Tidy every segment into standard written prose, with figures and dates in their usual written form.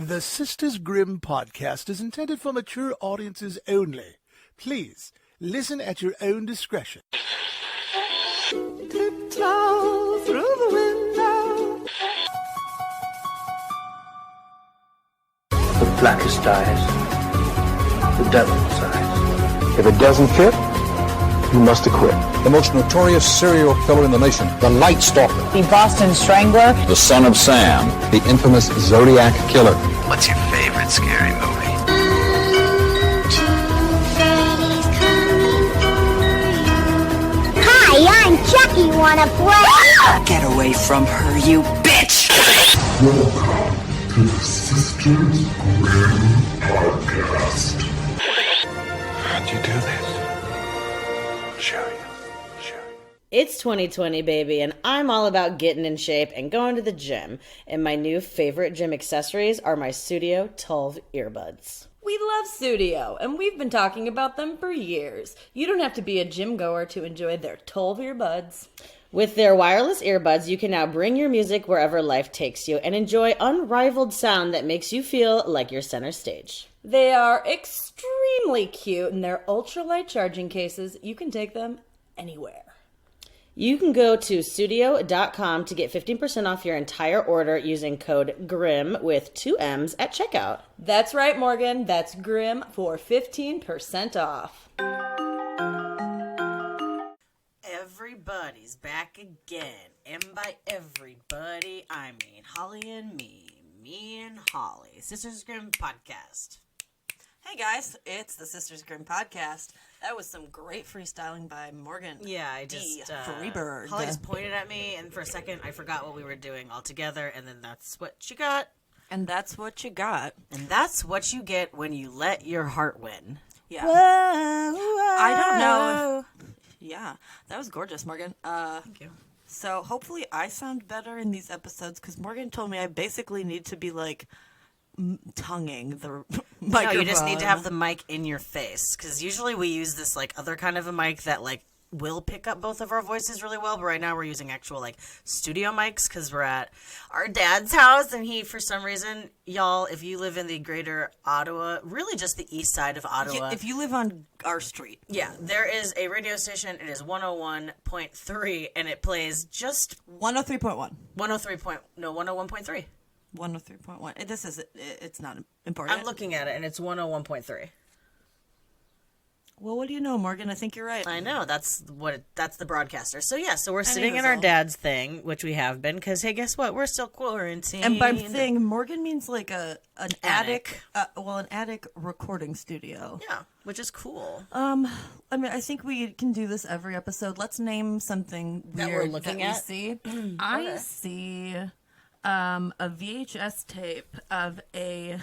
The Sisters Grimm podcast is intended for mature audiences only. Please listen at your own discretion. Tiptoe through the window. The blackest eyes, the devil's eyes. If it doesn't fit, you must acquit. The most notorious serial killer in the nation, the Night Stalker. The Boston Strangler. The Son of Sam. The infamous Zodiac Killer. What's your favorite scary movie? Hi, I'm Chucky. Wanna play? Get away from her, you bitch! Welcome to the Sisters Grimm podcast. How'd you do this? Show you. It's 2020, baby, and I'm all about getting in shape and going to the gym. And my new favorite gym accessories are my Studio 12 earbuds. We love Studio, and we've been talking about them for years. You don't have to be a gym goer to enjoy their 12 earbuds. With their wireless earbuds, you can now bring your music wherever life takes you and enjoy unrivaled sound that makes you feel like you're center stage. They are extremely cute, and they're ultralight charging cases. You can take them anywhere. You can go to studio.com to get 15% off your entire order using code GRIM with 2 M's at checkout. That's right, Morgan. That's GRIM for 15% off. Everybody's back again. And by everybody, I mean Holly and me. Me and Holly. Sisters Grimm podcast. Hey guys, it's the Sisters Grimm podcast. That was some great freestyling by Morgan. Yeah, I just Freebird. Holly just pointed at me, and for a second I forgot what we were doing altogether, and then that's what you got. And that's what you got. And that's what you get when you let your heart win. Yeah. Whoa, I don't know. Yeah, that was gorgeous, Morgan. Thank you. So hopefully I sound better in these episodes, because Morgan told me I basically need to be like tonguing the microphone. No, you just need to have the mic in your face, because usually we use this like other kind of a mic that like will pick up both of our voices really well, but right now we're using actual like studio mics because we're at our dad's house, and he, for some reason, y'all, if you live in the greater Ottawa, really just the east side of Ottawa. If you live on our street. Yeah, there is a radio station. It is 101.3, and it plays just 103.1. 101.3. 103.1. This is it's not important. I'm looking at it, and it's 101.3. Well, what do you know, Morgan? I think you're right. I know. That's the broadcaster. So, yeah, so we're sitting in our dad's thing, which we have been, because, hey, guess what? We're still quarantined. And by thing, Morgan means like an attic. An attic recording studio. Yeah, which is cool. I mean, I think we can do this every episode. Let's name something weird that we're looking at. We see. I see a VHS tape of a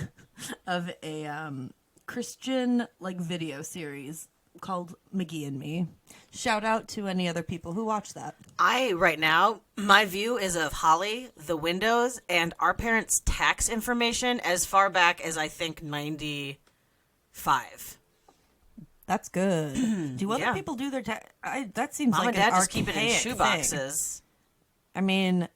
Christian like video series called McGee and Me. Shout out to any other people who watch that. Right now, my view is of Holly, the windows, and our parents' tax information as far back as I think 95. That's good. Do other people do their tax? That seems Mom like and Dad an just keep it in shoeboxes. I mean,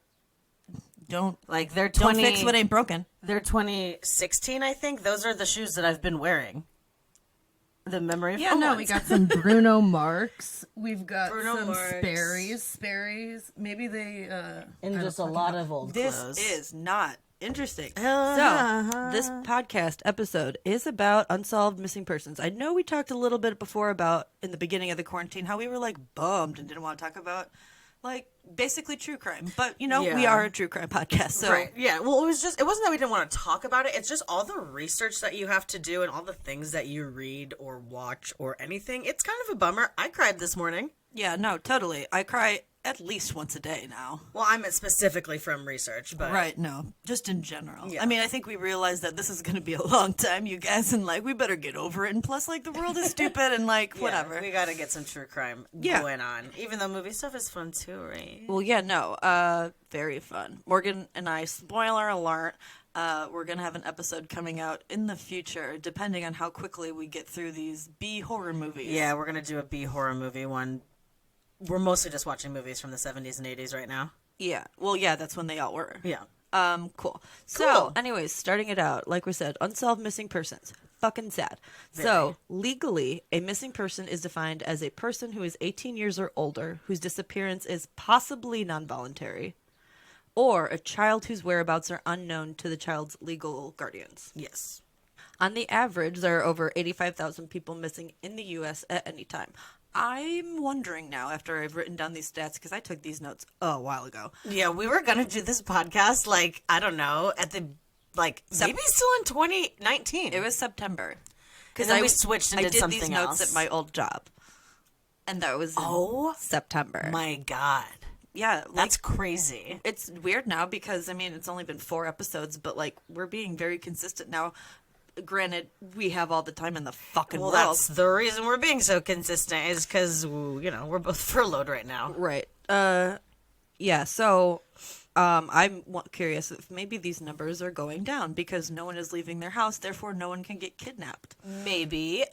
don't fix what ain't broken. They're 2016, I think. Those are the shoes that I've been wearing. The memory of we got some Bruno Marks. We've got some Sperry's. Maybe they and just a lot of old clothes. This is not interesting. So this podcast episode is about unsolved missing persons. I know we talked a little bit before about in the beginning of the quarantine how we were like bummed and didn't want to talk about like basically true crime, but we are a true crime podcast, so right. Yeah, well, it wasn't that we didn't want to talk about it. It's just all the research that you have to do and all the things that you read or watch or anything. It's kind of a bummer. I cried this morning. Yeah, no, totally. I cry at least once a day now. Well, I meant specifically from research, but right, no, just in general. Yeah. I mean, I think we realized that this is going to be a long time, you guys, and like we better get over it. And plus, like the world is stupid, and like whatever. We got to get some true crime going on. Even though movie stuff is fun too, right? Well, yeah, no, very fun. Morgan and I, spoiler alert. We're going to have an episode coming out in the future, depending on how quickly we get through these B horror movies. Yeah, we're going to do a B horror movie one. We're mostly just watching movies from the 70s and 80s right now. Yeah. Well, yeah, that's when they all were. Yeah. Cool. So, anyways, starting it out, like we said, unsolved missing persons. Fucking sad. Very. So, legally, a missing person is defined as a person who is 18 years or older, whose disappearance is possibly non-voluntary, or a child whose whereabouts are unknown to the child's legal guardians. Yes. On the average, there are over 85,000 people missing in the U.S. at any time. I'm wondering now, after I've written down these stats, because I took these notes a while ago. Yeah, we were going to do this podcast, like, I don't know, at the, like, maybe still in 2019. It was September. Because we switched and did something else. I did these notes at my old job. And that was in September. My God. Yeah. That's crazy. It's weird now because, I mean, it's only been 4 episodes, but, like, we're being very consistent now. Granted, we have all the time in the fucking world. That's the reason we're being so consistent is because, you know, we're both furloughed right now. Right. Yeah, so I'm curious if maybe these numbers are going down because no one is leaving their house, therefore no one can get kidnapped. Maybe.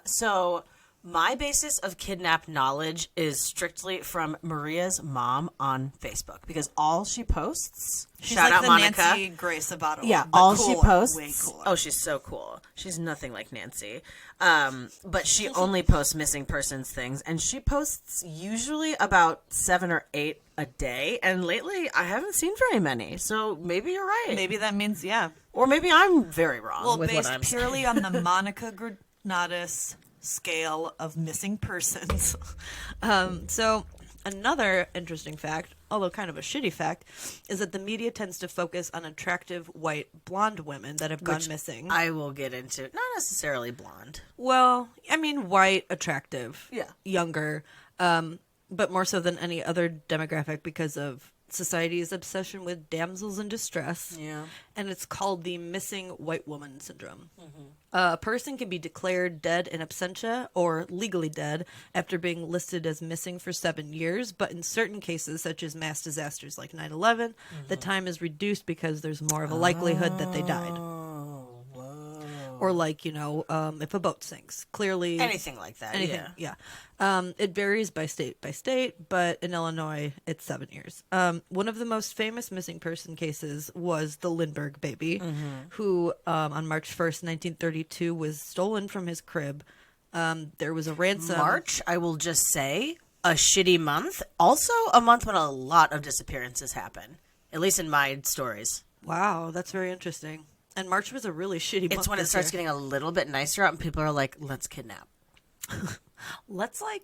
So my basis of kidnap knowledge is strictly from Maria's mom on Facebook because all she posts, she's shout like out the Monica. Nancy Grace of Ottawa. Yeah, all cooler, she posts. Way cooler. Oh, she's so cool. She's nothing like Nancy. But she only posts missing persons things, and she posts usually about 7 or 8 a day. And lately, I haven't seen very many. So maybe you're right. Maybe that means or maybe I'm very wrong with what I'm based purely on the Monica Granatus scale of missing persons. So another interesting fact, although kind of a shitty fact, is that the media tends to focus on attractive white blonde women that have gone missing. I will get into. Not necessarily blonde. Well, I mean white, attractive, Yeah, younger, but more so than any other demographic because of society's obsession with damsels in distress. Yeah. And it's called the missing white woman syndrome. Mm-hmm. A person can be declared dead in absentia or legally dead after being listed as missing for 7 years, but in certain cases, such as mass disasters like 9/11, the time is reduced because there's more of a likelihood that they died. Or like, you know, if a boat sinks. Clearly. Anything like that, yeah. It varies by state, but in Illinois, it's 7 years. One of the most famous missing person cases was the Lindbergh baby, who on March 1st, 1932, was stolen from his crib. There was a ransom. March, I will just say, a shitty month. Also a month when a lot of disappearances happen, at least in my stories. Wow, that's very interesting. And March was a really shitty month. It's when it starts getting a little bit nicer out and people are like, let's kidnap. Let's like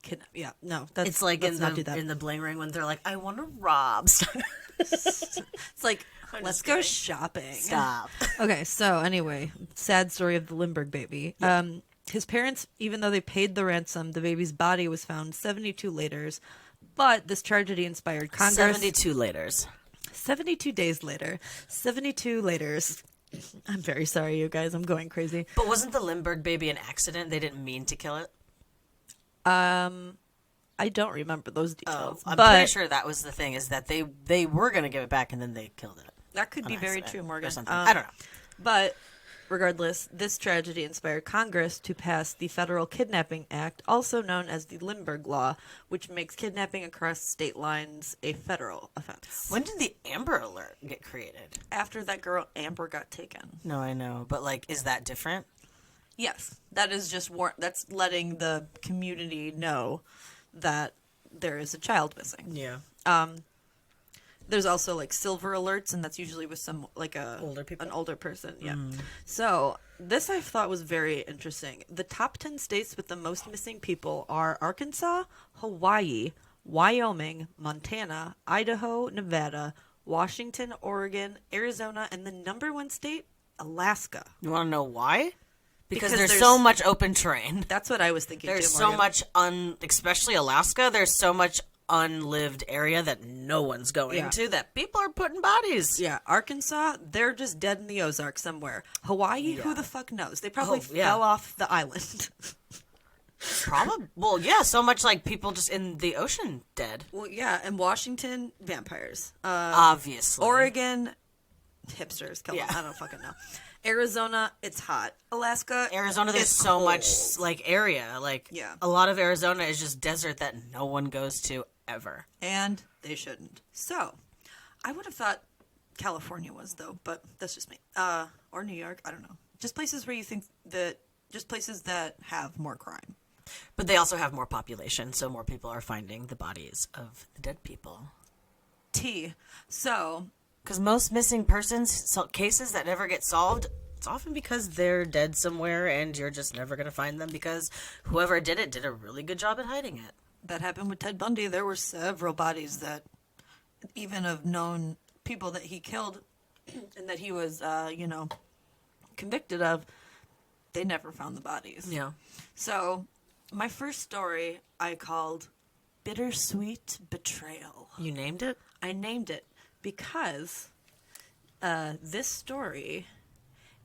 kidnap. Yeah, no, that's it's like let's not do that. in the bling ring when they're like, I want to rob. It's like, let's go shopping. Stop. Okay, so anyway, sad story of the Lindbergh baby. Yeah. His parents, even though they paid the ransom, the baby's body was found 72 later. But this tragedy inspired Congress. 72 laters. 72 days later. 72 laters. I'm very sorry, you guys. I'm going crazy. But wasn't the Lindbergh baby an accident? They didn't mean to kill it? I don't remember those details. I'm pretty sure that was the thing, is that they were going to give it back and then they killed it. That could be very true, Morgan. Or something. I don't know. But regardless, this tragedy inspired Congress to pass the Federal Kidnapping Act, also known as the Lindbergh Law, which makes kidnapping across state lines a federal offense. When did the Amber Alert get created? After that girl Amber got taken. No, I know. But, like, is that different? Yes. That is just that's letting the community know that there is a child missing. Yeah. There's also like silver alerts, and that's usually with some like an older person. Yeah. So this I thought was very interesting. The top 10 states with the most missing people are Arkansas, Hawaii, Wyoming, Montana, Idaho, Nevada, Washington, Oregon, Arizona, and the number 1 state, Alaska. You want to know why? Because there's so much open terrain. That's what I was thinking. There's so much especially Alaska. There's so much unlived area that no one's going to, that people are putting bodies. Yeah, Arkansas, they're just dead in the Ozarks somewhere. Hawaii, who the fuck knows? They probably fell off the island. Probably. Well, yeah, so much like people just in the ocean dead. Well, yeah, and Washington, vampires. Obviously. Oregon, hipsters. Kill them. I don't fucking know. Arizona, it's hot. Alaska, Arizona, there's so much like area. Like, a lot of Arizona is just desert that no one goes to ever. And they shouldn't. So, I would have thought California was, though, but that's just me. Or New York, I don't know. Just places where you think that, just places that have more crime. But they also have more population, so more people are finding the bodies of the dead people. So, because most missing persons cases that never get solved, it's often because they're dead somewhere and you're just never going to find them because whoever did it did a really good job at hiding it. That happened with Ted Bundy. There were several bodies that, even of known people that he killed and that he was, convicted of, they never found the bodies. Yeah. So, my first story I called Bittersweet Betrayal. You named it? I named it because this story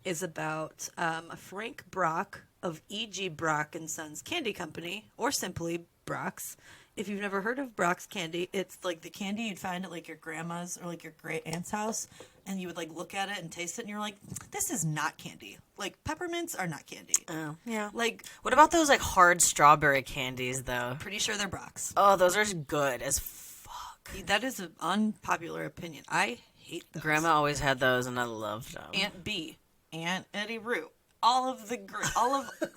is about Frank Brach of E.G. Brach & Sons Candy Company, or simply Brach's. If you've never heard of Brach's candy, it's like the candy you'd find at like your grandma's or like your great aunt's house, and you would like look at it and taste it, and you're like, this is not candy. Like peppermints are not candy. Oh, yeah. Like, what about those like hard strawberry candies though? Pretty sure they're Brach's. Oh, those are good as fuck. That is an unpopular opinion. I hate those. Grandma always had those, and I loved them. Aunt B, Aunt Eddie Root. All of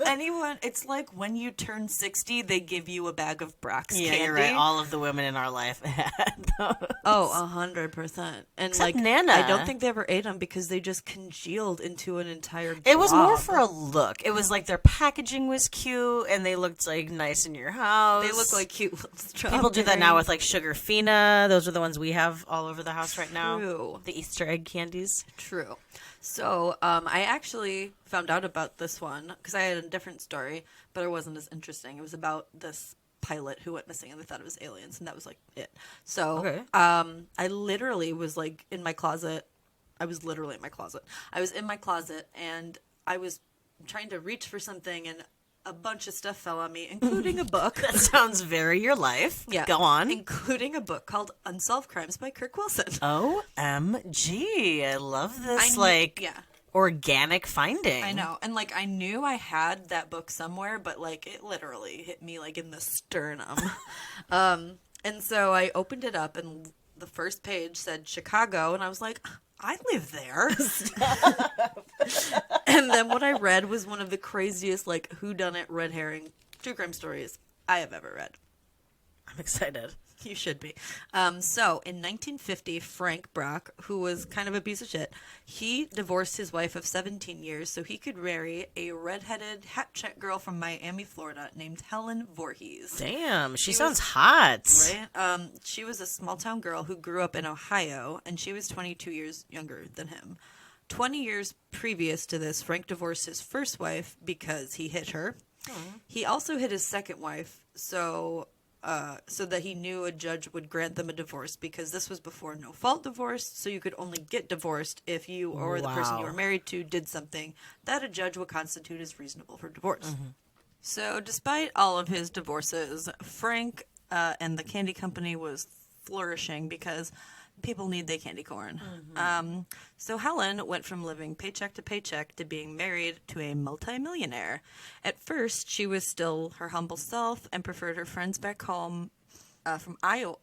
anyone. It's like when you turn 60, they give you a bag of Brach's candy. You're right. All of the women in our life had those. Oh, 100%. And except like Nana. I don't think they ever ate them because they just congealed into an entire It was blob. more for a look. It was like their packaging was cute, and they looked like nice in your house. They look like cute little strawberries. People do that now with like Sugar Fina. Those are the ones we have all over the house right now. True. The Easter egg candies. True. So, I actually found out about this one because I had a different story, but it wasn't as interesting. It was about this pilot who went missing and they thought it was aliens, and that was like it. So, okay. I literally was like in my closet. I was literally in my closet. I was in my closet and I was trying to reach for something, and a bunch of stuff fell on me, including a book. That sounds very your life. Yeah. Go on. Including a book called Unsolved Crimes by Kirk Wilson. OMG. I love this, yeah. organic finding. I know. And, like, I knew I had that book somewhere, but, like, it literally hit me, like, in the sternum. And so I opened it up, and the first page said Chicago, and I was like, I live there. And then what I read was one of the craziest, like, whodunit, red herring, true crime stories I have ever read. I'm excited. You should be. So, in 1950, Frank Brach, who was kind of a piece of shit, he divorced his wife of 17 years so he could marry a redheaded hat-check girl from Miami, Florida, named Helen Voorhes. Damn, she sounds hot. Right? She was a small-town girl who grew up in Ohio, and she was 22 years younger than him. 20 years previous to this, Frank divorced his first wife because he hit her. He also hit his second wife, so that he knew a judge would grant them a divorce, because this was before no-fault divorce, so you could only get divorced if you or the person you were married to did something that a judge would constitute as reasonable for divorce. Mm-hmm. So despite all of his divorces, Frank and the candy company was flourishing because people need their candy corn. Mm-hmm. So Helen went from living paycheck to paycheck to being married to a multimillionaire. At first, she was still her humble self and preferred her friends back home from Ohio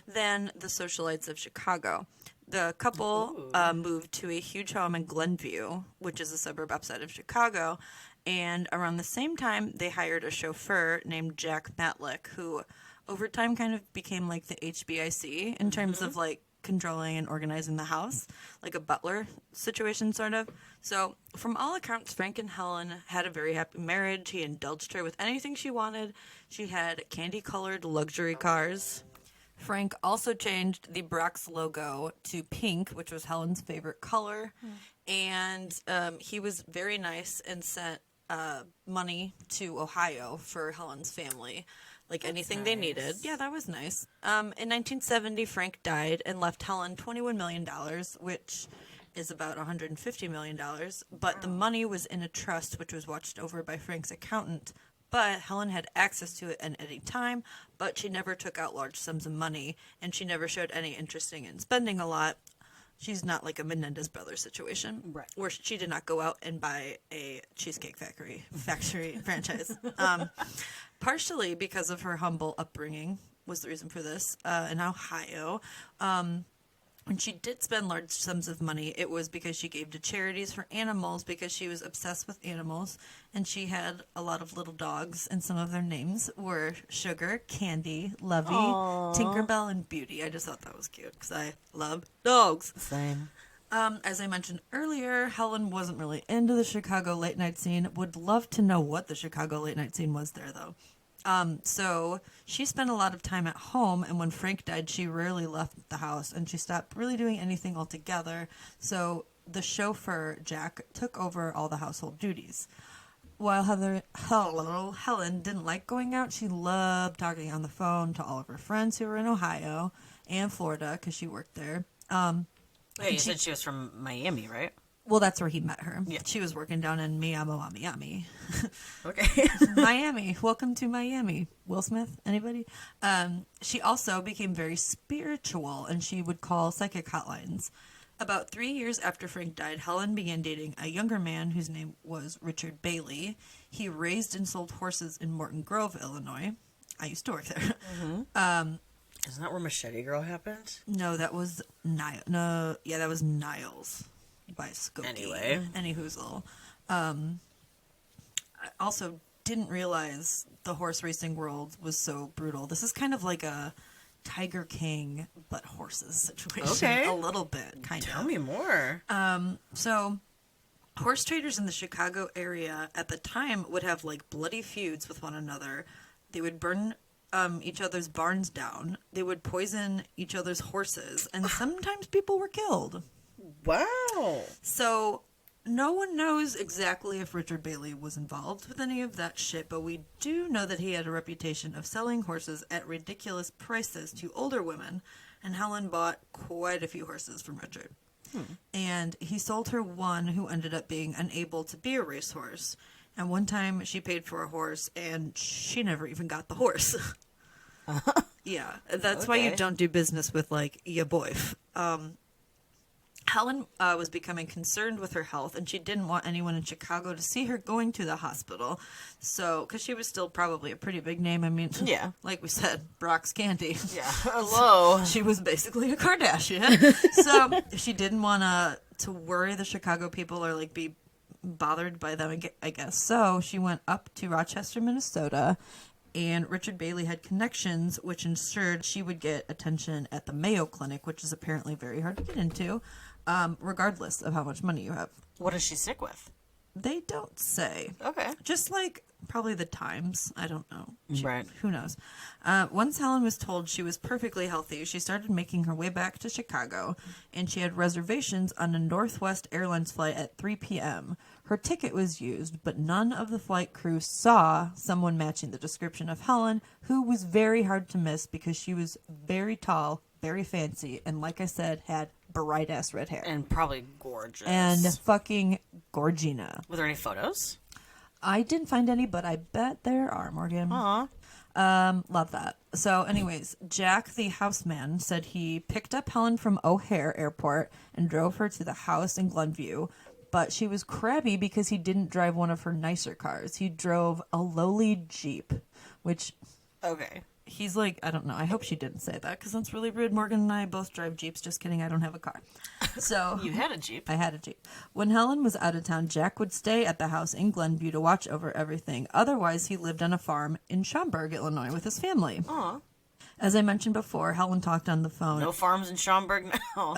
than the socialites of Chicago. The couple moved to a huge home in Glenview, which is a suburb outside of Chicago, and around the same time, they hired a chauffeur named Jack Matlick, who over time kind of became like the HBIC in terms of like controlling and organizing the house, like a butler situation sort of. So from all accounts, Frank and Helen had a very happy marriage. He indulged her with anything she wanted. She had candy-colored luxury cars. Frank also changed the Brach's logo to pink, which was Helen's favorite color. And he was very nice and sent money to Ohio for Helen's family. Like anything they needed. Yeah, that was nice. In 1970, Frank died and left Helen $21 million, which is about $150 million. But the money was in a trust, which was watched over by Frank's accountant. But Helen had access to it at any time, but she never took out large sums of money, and she never showed any interest in spending a lot. She's not like a Menendez Brothers situation, right? Where she did not go out and buy a Cheesecake Factory franchise. Partially because of her humble upbringing was the reason for this in Ohio. When she did spend large sums of money, it was because she gave to charities for animals because she was obsessed with animals. And she had a lot of little dogs, and some of their names were Sugar, Candy, Lovey, Tinkerbell, and Beauty. I just thought that was cute because I love dogs. Same. As I mentioned earlier, Helen wasn't really into the Chicago late night scene. Would love to know what the Chicago late night scene was there, though. So she spent a lot of time at home, and when Frank died, she rarely left the house, and she stopped really doing anything altogether. So the chauffeur, Jack, took over all the household duties. While Helen didn't like going out, she loved talking on the phone to all of her friends who were in Ohio and Florida, because she worked there. Wait, you said she was from Miami, right? Well, that's where he met her. Yeah. She was working down in Miami. Okay. Miami. Welcome to Miami. Will Smith? Anybody? She also became very spiritual, and she would call psychic hotlines. About 3 years after Frank died, Helen began dating a younger man whose name was Richard Bailey. He raised and sold horses in Morton Grove, Illinois. I used to work there. Mm-hmm. Isn't that where Machete Girl happened? No, that was Niles. No, yeah, that was Niles by Skokie. Anyway. Any hoozle. I also didn't realize the horse racing world was so brutal. This is kind of like a Tiger King, but horses situation. Okay. A little bit, kind of. Tell me more. So, horse traders in the Chicago area at the time would have, like, bloody feuds with one another. They would burn each other's barns down. They would poison each other's horses, and sometimes people were killed. Wow. So, no one knows exactly if Richard Bailey was involved with any of that shit, but we do know that he had a reputation of selling horses at ridiculous prices to older women, and Helen bought quite a few horses from Richard. And he sold her one who ended up being unable to be a racehorse. And one time she paid for a horse, and she never even got the horse. Yeah, that's why you don't do business with, like, your boyf. Helen was becoming concerned with her health, and she didn't want anyone in Chicago to see her going to the hospital. So, because she was still probably a pretty big name. I mean, yeah, like we said, Brach's Candy. Yeah, hello. She was basically a Kardashian. So, she didn't want to worry the Chicago people or, like, be bothered by them, I guess. So, she went up to Rochester, Minnesota, and Richard Bailey had connections, which ensured she would get attention at the Mayo Clinic, which is apparently very hard to get into, regardless of how much money you have. What is she sick with? They don't say. Okay. Just like probably the Times. I don't know. Right. Who knows? Once Helen was told she was perfectly healthy, she started making her way back to Chicago, and she had reservations on a Northwest Airlines flight at 3 p.m. Her ticket was used, but none of the flight crew saw someone matching the description of Helen, who was very hard to miss because she was very tall, very fancy, and like I said, had bright-ass red hair. And probably gorgeous. And fucking Gorgina. Were there any photos? I didn't find any, but I bet there are, Morgan. Aw. Love that. So anyways, Jack, the houseman, said he picked up Helen from O'Hare Airport and drove her to the house in Glenview, but she was crabby because he didn't drive one of her nicer cars. He drove a lowly Jeep, which... Okay. He's like, I don't know. I hope she didn't say that because that's really rude. Morgan and I both drive Jeeps. Just kidding. I don't have a car. So You had a Jeep. I had a Jeep. When Helen was out of town, Jack would stay at the house in Glenview to watch over everything. Otherwise, he lived on a farm in Schaumburg, Illinois with his family. Aw. As I mentioned before, Helen talked on the phone. No farms in Schaumburg now?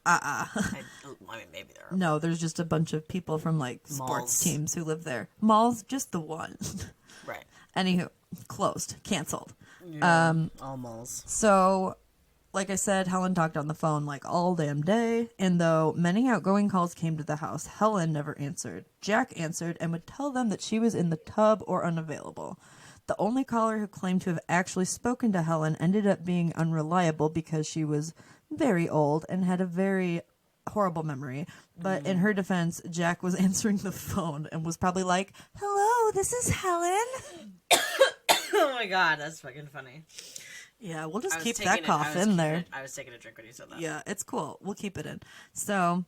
I mean, maybe there are. No, there's just a bunch of people from, like, sports Malls. teams who live there. Malls, just the one. Right. Anywho, closed. Canceled. Yeah, all malls. So, like I said, Helen talked on the phone like all damn day, and though many outgoing calls came to the house, Helen never answered. Jack answered and would tell them that she was in the tub or unavailable. The only caller who claimed to have actually spoken to Helen ended up being unreliable because she was very old and had a very horrible memory. But in her defense, Jack was answering the phone and was probably like, "Hello, this is Helen." Oh my god, that's fucking funny. Yeah, we'll just keep that cough in there. I was taking a drink when you said that. Yeah, it's cool. We'll keep it in. So,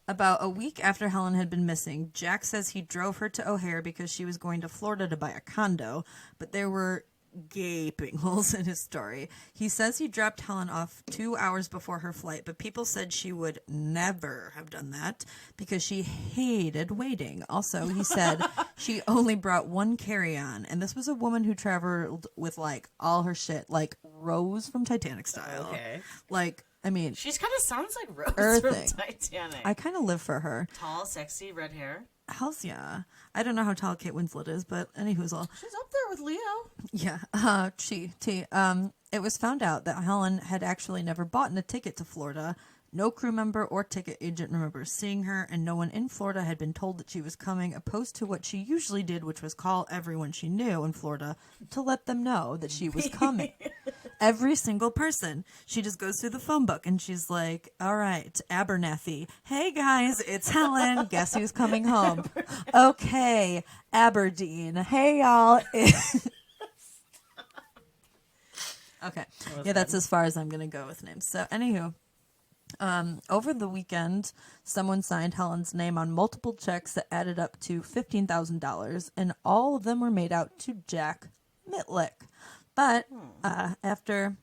about a week after Helen had been missing, Jack says he drove her to O'Hare because she was going to Florida to buy a condo, but there were gaping holes in his story. He says he dropped Helen off 2 hours before her flight, but people said she would never have done that because she hated waiting. Also, he said she only brought one carry-on, and this was a woman who traveled with, like, all her shit, like Rose from Titanic style. Okay. Like, I mean... She kind of sounds like Rose Earthing. from Titanic. I kind of live for her. Tall, sexy, red hair. Hells yeah. I don't know how tall Kate Winslet is, but anyhoozle. She's up there with Leo. Yeah. It was found out that Helen had actually never bought a ticket to Florida. No crew member or ticket agent remembers seeing her, and no one in Florida had been told that she was coming, opposed to what she usually did, which was call everyone she knew in Florida to let them know that she was coming. Every single person. She just goes through the phone book and she's like, all right, Abernathy. Hey guys, it's Helen. Guess who's coming home? Okay, Aberdeen. Hey y'all. Okay. Yeah, that's as far as I'm going to go with names. So, anywho, over the weekend, someone signed Helen's name on multiple checks that added up to $15,000, and all of them were made out to Jack Mitlick. But after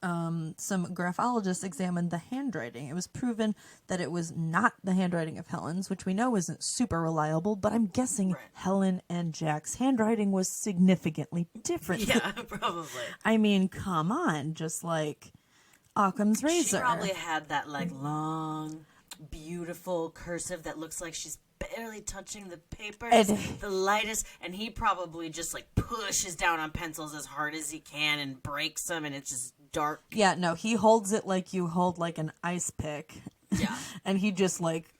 some graphologists examined the handwriting, it was proven that it was not the handwriting of Helen's, which we know isn't super reliable, but I'm guessing Helen and Jack's handwriting was significantly different. Yeah, probably. I mean, come on, just like Occam's razor. She probably had that, like, long, beautiful cursive that looks like she's barely touching the paper, the lightest, and he probably just like pushes down on pencils as hard as he can and breaks them, and it's just dark. Yeah, no, he holds it like you hold like an ice pick. Yeah. And he just like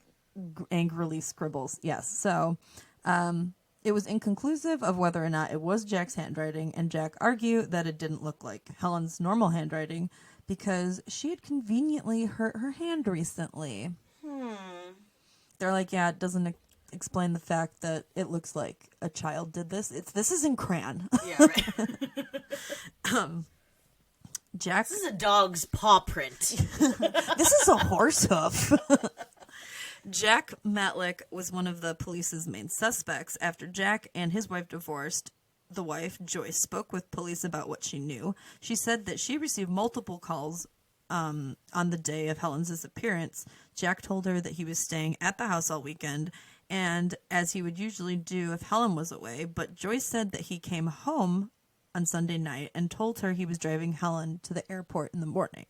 angrily scribbles. Yes. So it was inconclusive of whether or not it was Jack's handwriting, and Jack argued that it didn't look like Helen's normal handwriting because she had conveniently hurt her hand recently. They're like, yeah, it doesn't explain the fact that it looks like a child did this. This is in crayon. Yeah, right. Jack. This is a dog's paw print. This is a horse hoof. Jack Matlick was one of the police's main suspects. After Jack and his wife divorced, the wife, Joyce, spoke with police about what she knew. She said that she received multiple calls on the day of Helen's disappearance. Jack told her that he was staying at the house all weekend, and as he would usually do if Helen was away, but Joyce said that he came home on Sunday night and told her he was driving Helen to the airport in the morning.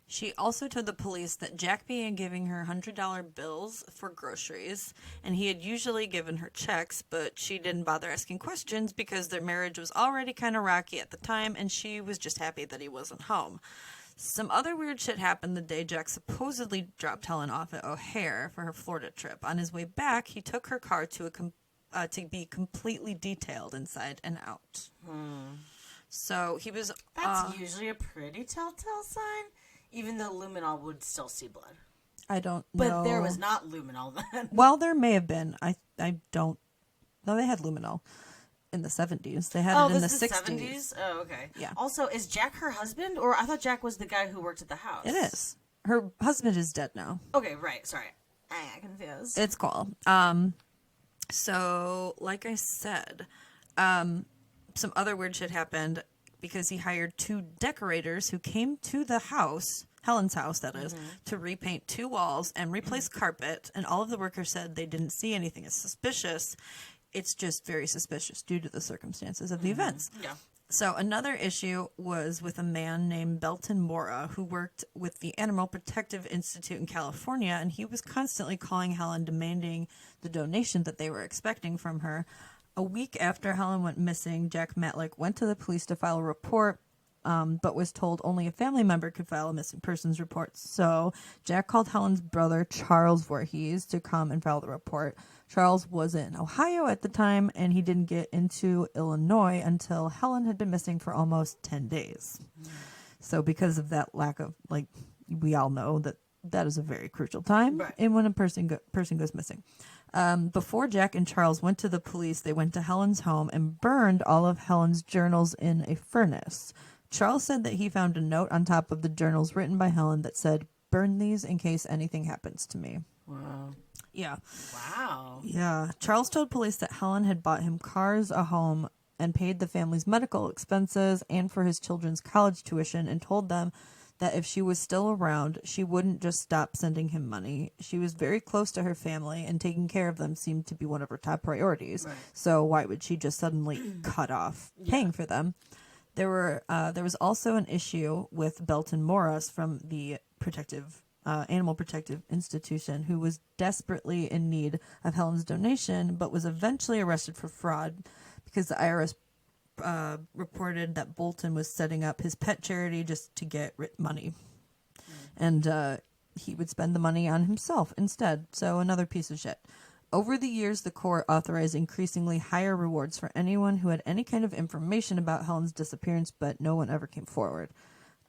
She also told the police that Jack began giving her $100 bills for groceries, and he had usually given her checks, but she didn't bother asking questions because their marriage was already kind of rocky at the time, and she was just happy that he wasn't home. Some other weird shit happened the day Jack supposedly dropped Helen off at O'Hare for her Florida trip. On his way back, he took her car to be completely detailed inside and out. So he was... That's usually a pretty telltale sign, even though luminol would still see blood. I don't know. But there was not luminol then. Well, there may have been. I don't... No, they had luminol. In the 70s. They had it in the 60s. 70s? Oh, okay. Yeah. Also, is Jack her husband? Or I thought Jack was the guy who worked at the house. It is. Her husband is dead now. Okay, right. Sorry. I got confused. It's cool. So, like I said, some other weird shit happened because he hired 2 decorators who came to the house, Helen's house, that is, to repaint 2 walls and replace carpet, and all of the workers said they didn't see anything as suspicious. It's just very suspicious due to the circumstances of the events. Yeah. So another issue was with a man named Belton Mora who worked with the Animal Protective Institute in California, and he was constantly calling Helen demanding the donation that they were expecting from her. A week after Helen went missing, Jack Matlick went to the police to file a report, but was told only a family member could file a missing persons report. So Jack called Helen's brother, Charles Voorhes, to come and file the report. Charles was in Ohio at the time, and he didn't get into Illinois until Helen had been missing for almost 10 days. So because of that lack of, like, we all know that is a very crucial time and when a person goes missing. Before Jack and Charles went to the police, they went to Helen's home and burned all of Helen's journals in a furnace. Charles said that he found a note on top of the journals written by Helen that said, "Burn these in case anything happens to me." Wow. Yeah. Wow. Yeah. Charles told police that Helen had bought him cars, a home, and paid the family's medical expenses and for his children's college tuition, and told them that if she was still around, she wouldn't just stop sending him money. She was very close to her family, and taking care of them seemed to be one of her top priorities. Right. So why would she just suddenly cut off paying for them? There was also an issue with Belton Morris from the Animal Protective Institution, who was desperately in need of Helen's donation, but was eventually arrested for fraud because the IRS reported that Bolton was setting up his pet charity just to get money. And he would spend the money on himself instead. So another piece of shit. Over the years, the court authorized increasingly higher rewards for anyone who had any kind of information about Helen's disappearance, but no one ever came forward.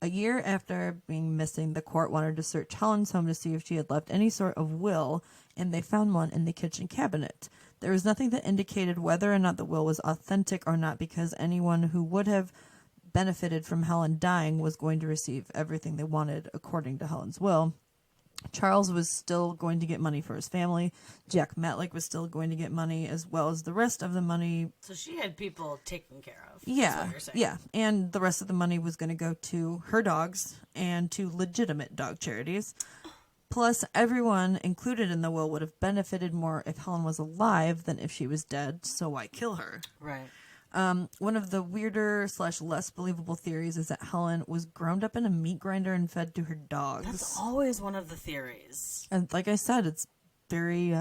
A year after being missing, the court wanted to search Helen's home to see if she had left any sort of will, and they found one in the kitchen cabinet. There was nothing that indicated whether or not the will was authentic or not, because anyone who would have benefited from Helen dying was going to receive everything they wanted according to Helen's will. Charles was still going to get money for his family. Jack Matlick was still going to get money, as well as the rest of the money. So she had people taken care of. Yeah, yeah. And the rest of the money was going to go to her dogs and to legitimate dog charities. Plus, everyone included in the will would have benefited more if Helen was alive than if she was dead, so why kill her? Right. One of the weirder / less believable theories is that Helen was ground up in a meat grinder and fed to her dogs. That's always one of the theories. And like I said, it's very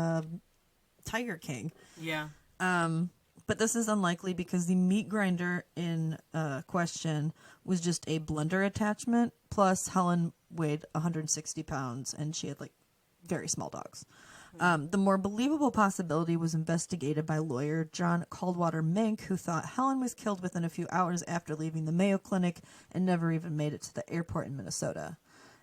Tiger King. Yeah. But this is unlikely because the meat grinder in question was just a blender attachment. Plus, Helen weighed 160 pounds and she had very small dogs. The more believable possibility was investigated by lawyer John Caldwater Mink, who thought Helen was killed within a few hours after leaving the Mayo Clinic and never even made it to the airport in Minnesota.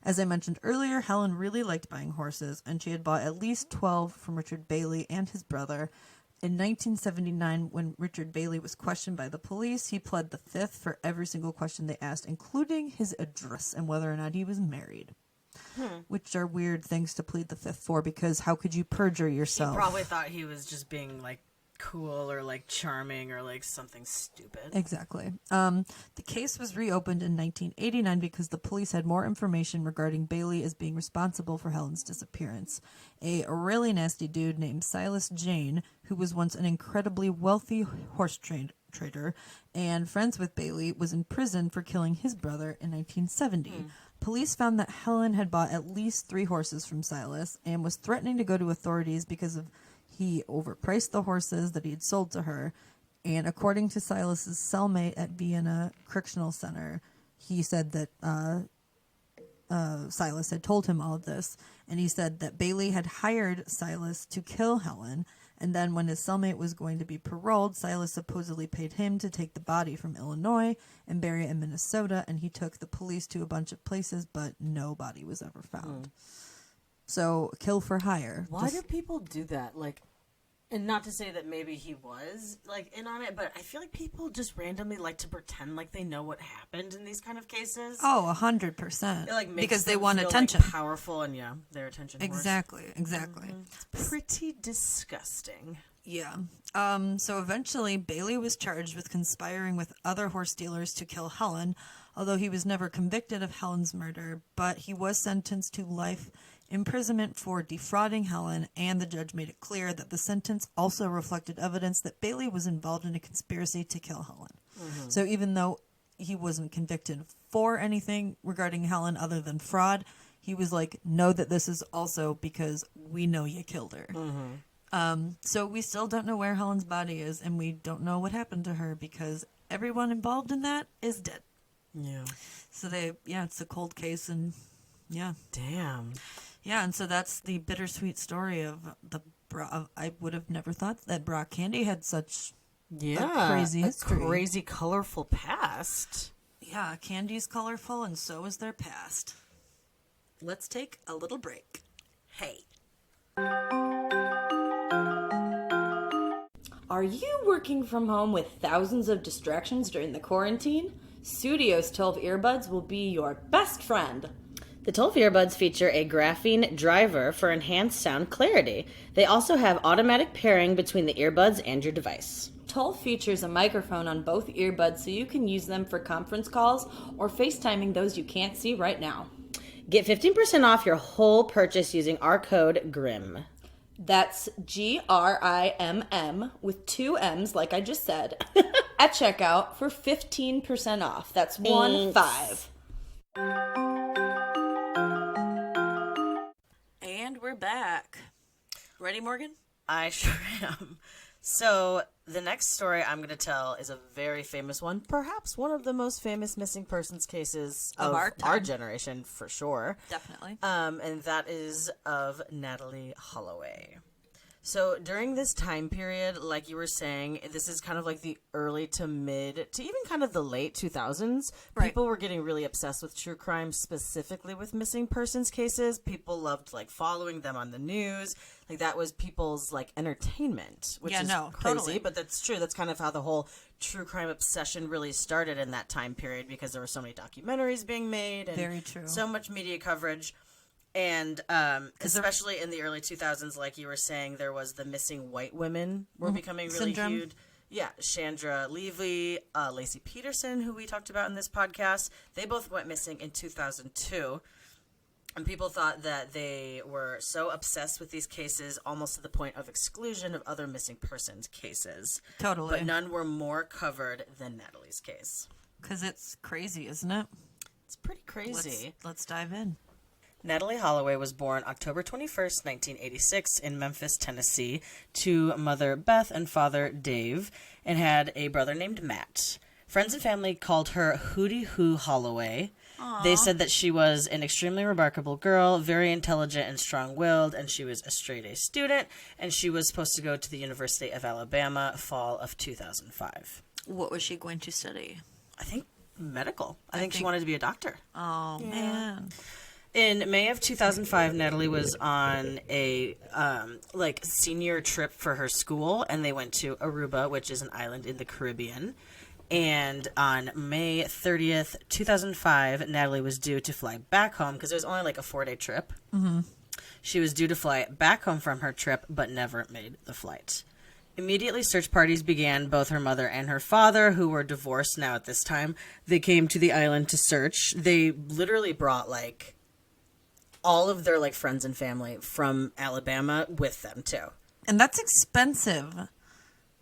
As I mentioned earlier, Helen really liked buying horses, and she had bought at least 12 from Richard Bailey and his brother. In 1979, when Richard Bailey was questioned by the police, he pled the fifth for every single question they asked, including his address and whether or not he was married. Which are weird things to plead the fifth for, because how could you perjure yourself? He probably thought he was just being cool or charming or something stupid. Exactly. The case was reopened in 1989 because the police had more information regarding Bailey as being responsible for Helen's disappearance. A really nasty dude named Silas Jane, who was once an incredibly wealthy horse trader and friends with Bailey, was in prison for killing his brother in 1970. Police found that Helen had bought at least 3 horses from Silas and was threatening to go to authorities because he overpriced the horses that he had sold to her. And according to Silas's cellmate at Vienna Correctional Center, he said that Silas had told him all of this, and he said that Bailey had hired Silas to kill Helen, and then when his cellmate was going to be paroled, Silas supposedly paid him to take the body from Illinois and bury it in Minnesota, and he took the police to a bunch of places, but no body was ever found. So, kill for hire. Why do people do that? And not to say that maybe he was in on it, but I feel like people just randomly like to pretend like they know what happened in these kind of cases. Oh, 100%. Because they want feel, attention. Powerful and their attention. Exactly. It's pretty disgusting. Yeah. So eventually Bailey was charged with conspiring with other horse dealers to kill Helen, although he was never convicted of Helen's murder, but he was sentenced to life imprisonment for defrauding Helen, and the judge made it clear that the sentence also reflected evidence that Bailey was involved in a conspiracy to kill Helen. So even though he wasn't convicted for anything regarding Helen other than fraud, he was know that this is also because we know you killed her. So we still don't know where Helen's body is, and we don't know what happened to her because everyone involved in that is dead. Yeah. So it's a cold case, and Damn. Yeah, and so that's the bittersweet story of I would have never thought that Brach Candy had such a crazy history. A crazy, colorful past. Yeah, Candy's colorful, and so is their past. Let's take a little break. Hey. Are you working from home with thousands of distractions during the quarantine? Studio's 12 earbuds will be your best friend. The Tulf earbuds feature a graphene driver for enhanced sound clarity. They also have automatic pairing between the earbuds and your device. Tulf features a microphone on both earbuds so you can use them for conference calls or FaceTiming those you can't see right now. Get 15% off your whole purchase using our code GRIM. That's GRIMM with 2 M's, like I just said, at checkout for 15% off. That's 15. And we're back. Ready, Morgan? I sure am. So, the next story I'm going to tell is a very famous one, perhaps one of the most famous missing persons cases of our generation, for sure. Definitely. And that is of Natalee Holloway. So during this time period, like you were saying, this is kind of like the early to mid to even kind of the late 2000s. Right. People were getting really obsessed with true crime, specifically with missing persons cases. People loved like following them on the news. Like that was people's like entertainment, which is crazy, totally. but that's true. That's kind of how the whole true crime obsession really started in that time period because there were so many documentaries being made and very true. So much media coverage. And especially in the early 2000s, like you were saying, there was the missing white women were becoming really huge. Yeah, Chandra Levy, Lacey Peterson, who we talked about in this podcast, they both went missing in 2002. And people thought that they were so obsessed with these cases, almost to the point of exclusion of other missing persons cases. Totally. But none were more covered than Natalee's case. Because it's crazy, isn't it? It's pretty crazy. Let's dive in. Natalee Holloway was born October 21st, 1986 in Memphis, Tennessee, to mother Beth and father Dave, and had a brother named Matt. Friends and family called her Hootie Hoo Holloway. Aww. They said that she was an extremely remarkable girl, very intelligent and strong-willed, and she was a straight-A student, and she was supposed to go to the University of Alabama fall of 2005. What was she going to study? I think medical. I think she wanted to be a doctor. Oh, yeah. Man. In May of 2005, Natalee was on a senior trip for her school, and they went to Aruba, which is an island in the Caribbean. And on May 30th, 2005, Natalee was due to fly back home because it was only like a 4-day trip. Mm-hmm. She was due to fly back home from her trip, but never made the flight. Immediately, search parties began. Both her mother and her father, who were divorced now at this time, they came to the island to search. They literally brought all of their friends and family from Alabama with them too. And that's expensive.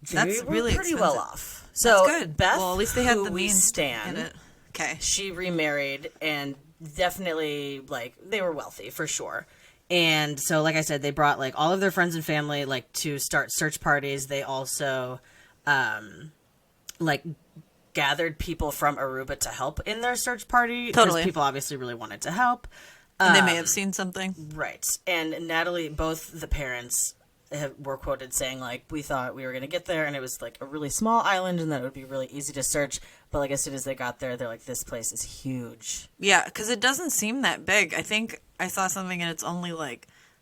That's really pretty expensive. Well off. So that's good. Beth, well, at least they had who the we means stan, to get it. Okay. She remarried and definitely they were wealthy for sure. And so, like I said, they brought all of their friends and family to start search parties. They also gathered people from Aruba to help in their search party. Totally. Because people obviously really wanted to help. And they may have seen something. Right. And Natalee, both the parents were quoted saying, we thought we were going to get there, and it was, a really small island, and that it would be really easy to search. But, as soon as they got there, they're like, this place is huge. Yeah, because it doesn't seem that big. I think I saw something, and it's only,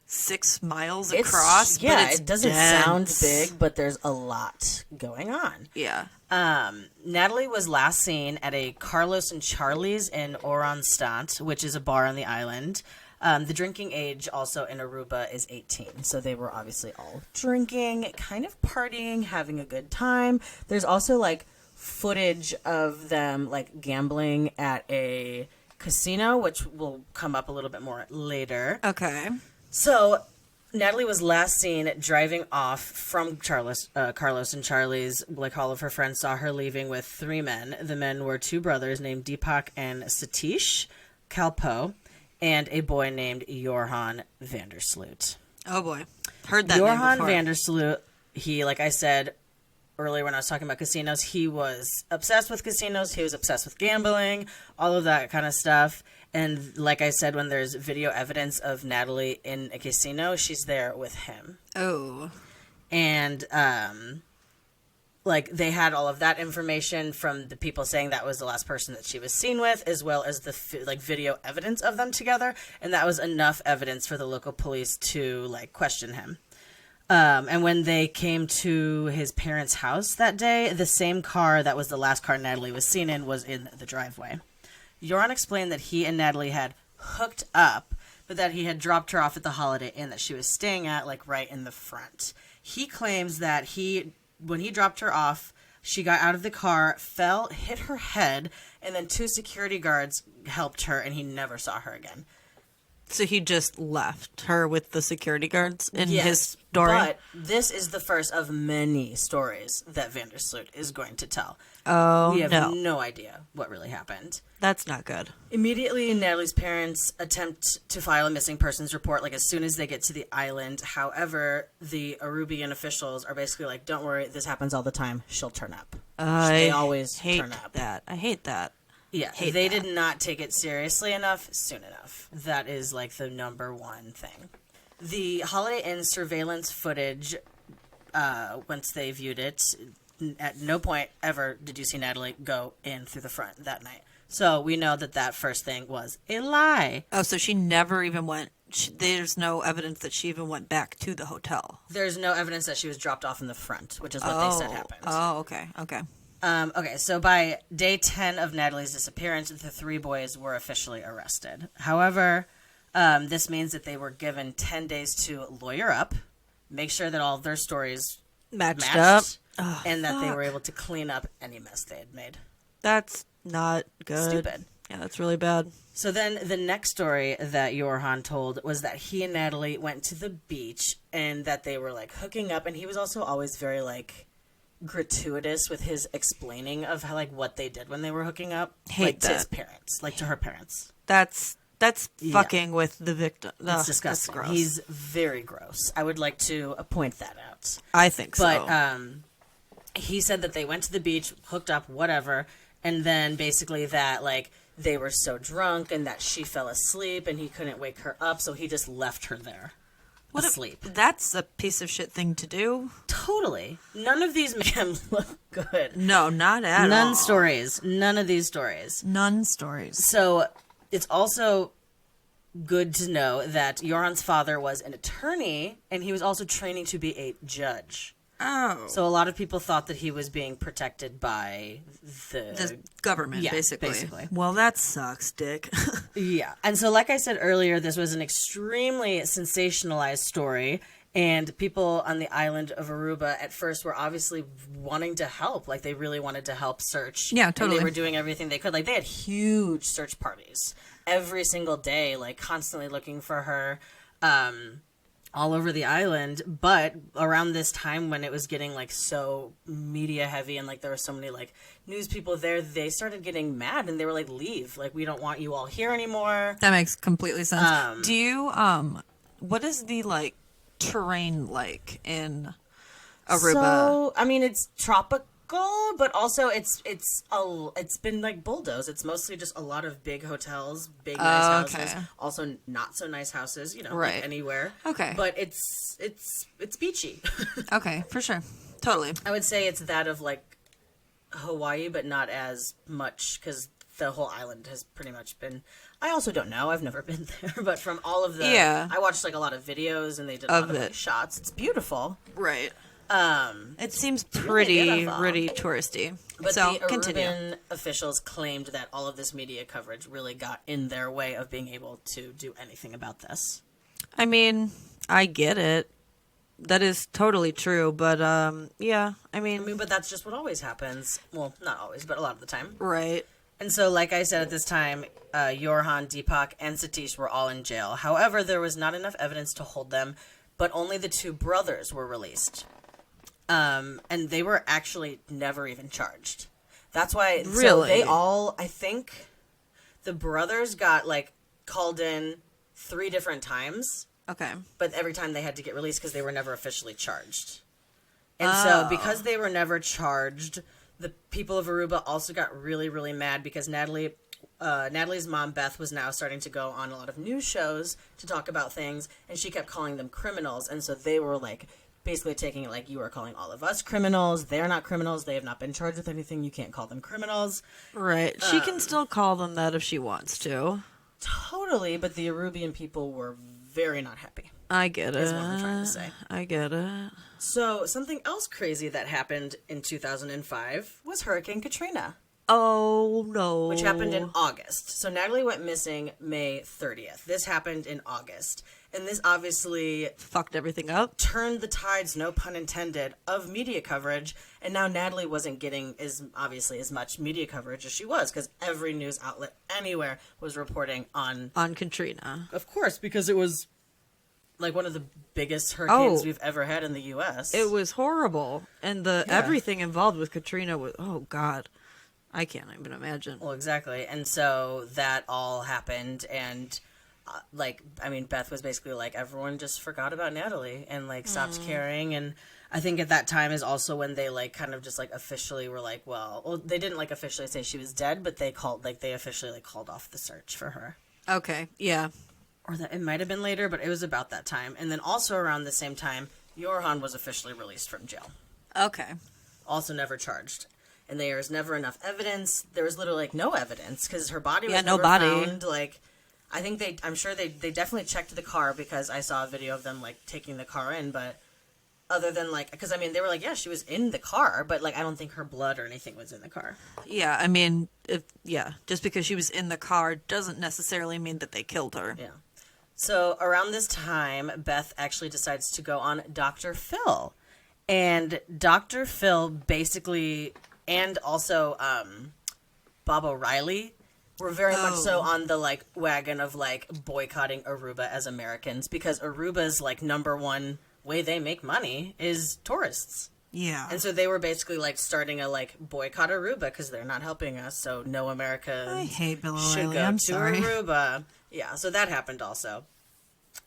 6 miles across. Yeah, but it's it doesn't dense. sound big, but there's a lot going on. Yeah. Natalee was last seen at a Carlos and Charlie's in Oranstad, which is a bar on the island. The drinking age also in Aruba is 18, so they were obviously all drinking, kind of partying, having a good time. There's also footage of them gambling at a casino, which will come up a little bit more later. Okay. So Natalee was last seen driving off from Carlos and Charlie's. All of her friends saw her leaving with 3 men. The men were 2 brothers named Deepak and Satish Kalpo, and a boy named Johan Vandersloot. Oh boy, heard that Johan name before. Vandersloot. He, like I said earlier when I was talking about casinos, he was obsessed with casinos. He was obsessed with gambling, all of that kind of stuff. And like I said, when there's video evidence of Natalee in a casino, she's there with him. Oh. And, they had all of that information from the people saying that was the last person that she was seen with, as well as the, video evidence of them together. And that was enough evidence for the local police to, question him. And when they came to his parents' house that day, the same car that was the last car Natalee was seen in was in the driveway. Joran explained that he and Natalee had hooked up, but that he had dropped her off at the Holiday Inn that she was staying at, like, right in the front. He claims that when he dropped her off, she got out of the car, fell, hit her head, and then 2 security guards helped her, and he never saw her again. So he just left her with the security guards in his story? But this is the first of many stories that Vandersloot is going to tell. Oh, we have no idea what really happened. That's not good. Immediately, Natalee's parents attempt to file a missing persons report, like, as soon as they get to the island. However, the Arubian officials are basically like, don't worry, this happens all the time. She'll turn up. They always turn up. I hate that. Yeah, they did not take it seriously enough soon enough. That is, like, the number one thing. The Holiday Inn surveillance footage, once they viewed it, at no point ever did you see Natalee go in through the front that night. So we know that first thing was a lie. Oh, so she never even went... There's no evidence that she even went back to the hotel. There's no evidence that she was dropped off in the front, which is what they said happened. Oh, okay. Okay, so by day 10 of Natalee's disappearance, the 3 boys were officially arrested. However, this means that they were given 10 days to lawyer up, make sure that all of their stories matched up, and that they were able to clean up any mess they had made. That's not good. Stupid. Yeah, that's really bad. So then the next story that Johan told was that he and Natalee went to the beach and that they were, like, hooking up, and he was also always very, like, gratuitous with his explaining of how, like, what they did when they were hooking up, to his parents, like, to her parents. That's fucking with the victim. It's disgusting. That's gross. He's very gross. I would like to point that out. I think so. But he said that they went to the beach, hooked up, whatever, and then basically that, like, they were so drunk and that she fell asleep and he couldn't wake her up, so he just left her there. Asleep. That's a piece of shit thing to do. Totally. None of these make him look good. No, not at all. None stories. None of these stories. None stories. So it's also good to know that Joran's father was an attorney and he was also training to be a judge. Oh. So a lot of people thought that he was being protected by the government, basically. Well, that sucks, Dick. Yeah. And so, like I said earlier, this was an extremely sensationalized story, and people on the island of Aruba at first were obviously wanting to help. Like, they really wanted to help search. Yeah, totally. And they were doing everything they could. Like, they had huge search parties every single day, like, constantly looking for her. All over the island, but around this time when it was getting, like, so media heavy and, like, there were so many, like, news people there, they started getting mad and they were like, leave, like, we don't want you all here anymore. That makes completely sense. Do you what is the, like, terrain like in Aruba? So I mean, it's tropical, but also it's been, like, bulldozed. It's mostly just a lot of big hotels, big nice houses, also not so nice houses, you know, like anywhere. Okay. But it's beachy. Okay, for sure. Totally. I would say it's that of, like, Hawaii, but not as much because the whole island has pretty much been. I also don't know. I've never been there, but from all of the I watched, like, a lot of videos and they did a lot of, like, shots. It's beautiful. Right. It seems pretty touristy. But so, the continue. Aruban officials claimed that all of this media coverage really got in their way of being able to do anything about this. I mean, I get it. That is totally true, but yeah, I mean, but that's just what always happens. Well, not always, but a lot of the time. Right. And so, like I said, at this time, Johan, Deepak, and Satish were all in jail. However, there was not enough evidence to hold them, but only the 2 brothers were released. And they were actually never even charged. That's why. Really? So they all, I think, the brothers got, like, called in 3 different times. Okay. But every time they had to get released because they were never officially charged. And so because they were never charged, the people of Aruba also got really, really mad because Natalee's mom, Beth, was now starting to go on a lot of news shows to talk about things, and she kept calling them criminals. And so they were, like, basically taking it like, you are calling all of us criminals. They're not criminals. They have not been charged with anything. You can't call them criminals. Right. She can still call them that if she wants to. Totally, but the Arubian people were very not happy. I get it. Is what I'm trying to say. I get it. So something else crazy that happened in 2005 was Hurricane Katrina. Oh, no. Which happened in August. So Natalee went missing May 30th. This happened in August. And this obviously fucked everything up. Turned the tides, no pun intended, of media coverage. And now Natalee wasn't getting as much media coverage as she was, because every news outlet anywhere was reporting on Katrina. Of course, because it was like one of the biggest hurricanes we've ever had in the U.S. It was horrible. And everything involved with Katrina was, oh, God. I can't even imagine. Well, exactly. And so that all happened, and Beth was basically like, everyone just forgot about Natalee and like stopped caring. And I think at that time is also when they like kind of just like officially were like, well, they didn't like officially say she was dead, but they officially like called off the search for her. Okay, yeah. Or that it might have been later, but it was about that time. And then also around the same time, Jorhan was officially released from jail. Okay. Also never charged. And there was never enough evidence. There was literally like no evidence because her body was never found. Like, I think I'm sure they definitely checked the car, because I saw a video of them like taking the car in. But other than like, because I mean, they were like, yeah, she was in the car, but like, I don't think her blood or anything was in the car. Yeah, I mean, just because she was in the car doesn't necessarily mean that they killed her. Yeah. So around this time, Beth actually decides to go on Dr. Phil, and Dr. Phil basically. And also, Bob O'Reilly were very much so on the, like, wagon of, like, boycotting Aruba as Americans, because Aruba's, like, number one way they make money is tourists. Yeah. And so they were basically, like, starting a, like, boycott Aruba because they're not helping us, so no American should go to Aruba. Yeah, so that happened also.